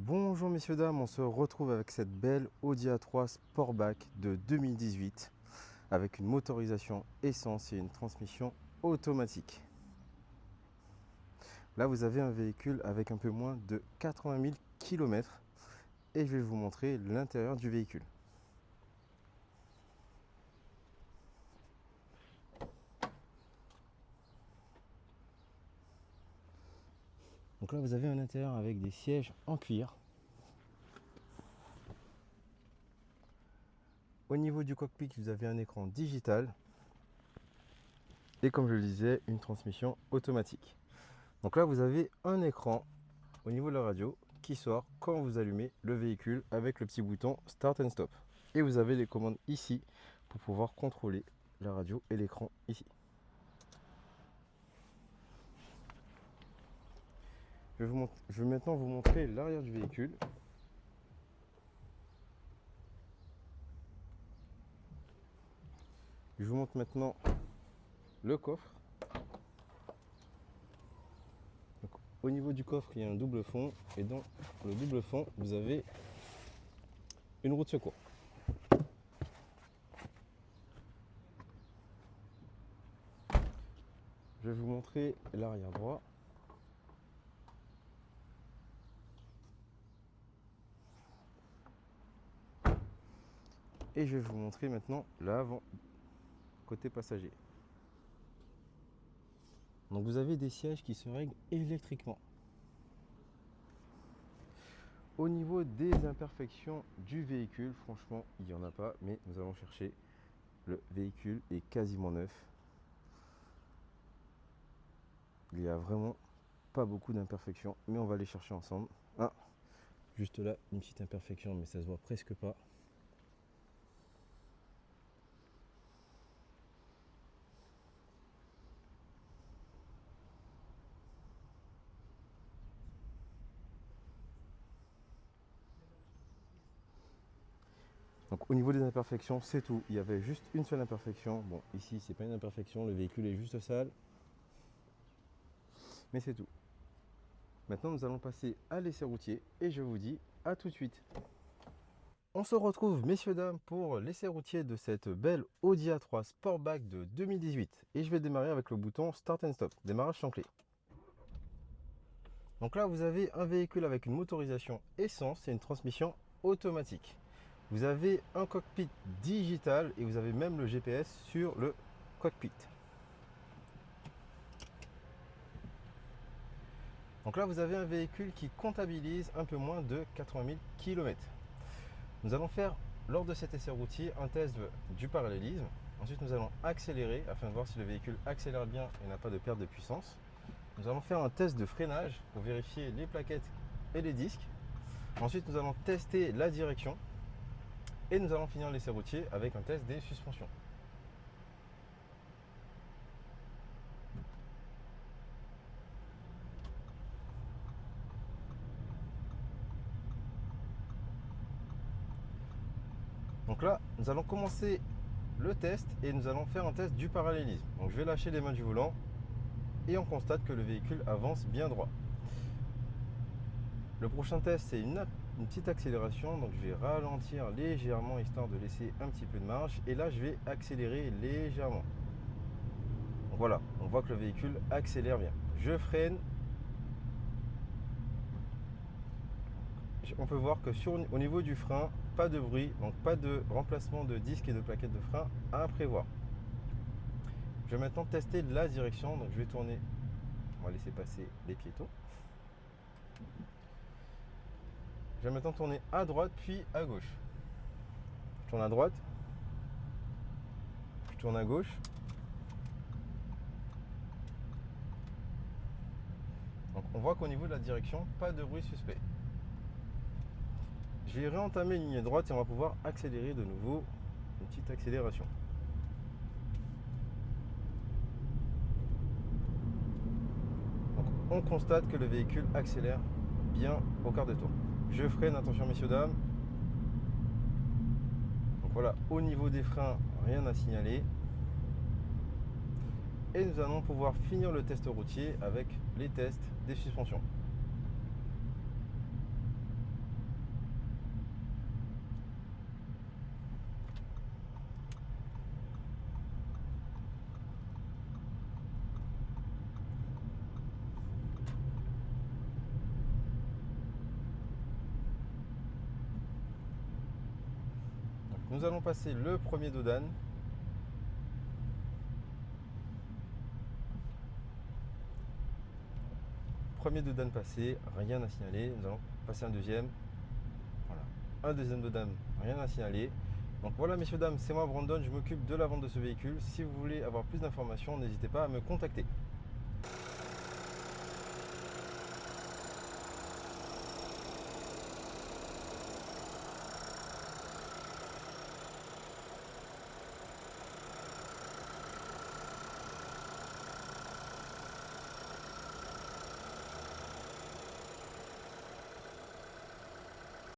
Bonjour messieurs dames, on se retrouve avec cette belle Audi A3 Sportback de 2018 avec une motorisation essence et une transmission automatique. Là vous avez un véhicule avec un peu moins de 80 000 km et je vais vous montrer l'intérieur du véhicule. Donc là vous avez un intérieur avec des sièges en cuir. Au niveau du cockpit, vous avez un écran digital et comme je le disais, une transmission automatique. Donc là vous avez un écran au niveau de la radio qui sort quand vous allumez le véhicule avec le petit bouton Start and Stop. Et vous avez les commandes ici pour pouvoir contrôler la radio et l'écran ici. Je vais maintenant vous montrer l'arrière du véhicule. Je vous montre maintenant le coffre. Donc, au niveau du coffre, il y a un double fond et dans le double fond, vous avez une roue de secours. Je vais vous montrer l'arrière droit. Et je vais vous montrer maintenant l'avant, côté passager. Donc vous avez des sièges qui se règlent électriquement. Au niveau des imperfections du véhicule, franchement, il n'y en a pas, mais nous allons chercher. Le véhicule est quasiment neuf. Il n'y a vraiment pas beaucoup d'imperfections, mais on va les chercher ensemble. Ah, juste là, une petite imperfection, mais ça se voit presque pas. Donc au niveau des imperfections, c'est tout. Il y avait juste une seule imperfection. Bon, ici, c'est pas une imperfection, le véhicule est juste sale. Mais c'est tout. Maintenant, nous allons passer à l'essai routier et je vous dis à tout de suite. On se retrouve, messieurs, dames, pour l'essai routier de cette belle Audi A3 Sportback de 2018. Et je vais démarrer avec le bouton Start and Stop, démarrage sans clé. Donc là, vous avez un véhicule avec une motorisation essence et une transmission automatique. Vous avez un cockpit digital et vous avez même le GPS sur le cockpit. Donc là, vous avez un véhicule qui comptabilise un peu moins de 80 000 km. Nous allons faire, lors de cet essai routier, un test du parallélisme. Ensuite, nous allons accélérer afin de voir si le véhicule accélère bien et n'a pas de perte de puissance. Nous allons faire un test de freinage pour vérifier les plaquettes et les disques. Ensuite, nous allons tester la direction. Et nous allons finir l'essai routier avec un test des suspensions. Donc là, nous allons commencer le test et nous allons faire un test du parallélisme. Donc je vais lâcher les mains du volant et on constate que le véhicule avance bien droit. Le prochain test, c'est une petite accélération. Donc je vais ralentir légèrement histoire de laisser un petit peu de marge. Et là, je vais accélérer légèrement. Donc voilà, on voit que le véhicule accélère bien. Je freine. On peut voir que au niveau du frein, pas de bruit, donc pas de remplacement de disques et de plaquettes de frein à prévoir. Je vais maintenant tester la direction, donc je vais tourner, on va laisser passer les piétons. Je vais maintenant tourner à droite puis à gauche. Je tourne à droite, je tourne à gauche. Donc on voit qu'au niveau de la direction, pas de bruit suspect. Je vais réentamer une ligne droite et on va pouvoir accélérer de nouveau, une petite accélération. Donc on constate que le véhicule accélère bien au quart de tour. Je freine, attention messieurs dames. Donc voilà, au niveau des freins, rien à signaler. Et nous allons pouvoir finir le test routier avec les tests des suspensions. Nous allons passer le premier dos d'âne. Premier dos d'âne passé, rien à signaler. Nous allons passer un deuxième. Voilà. Un deuxième dos d'âne, rien à signaler. Donc voilà, messieurs, dames, c'est moi Brandon, je m'occupe de la vente de ce véhicule. Si vous voulez avoir plus d'informations, n'hésitez pas à me contacter.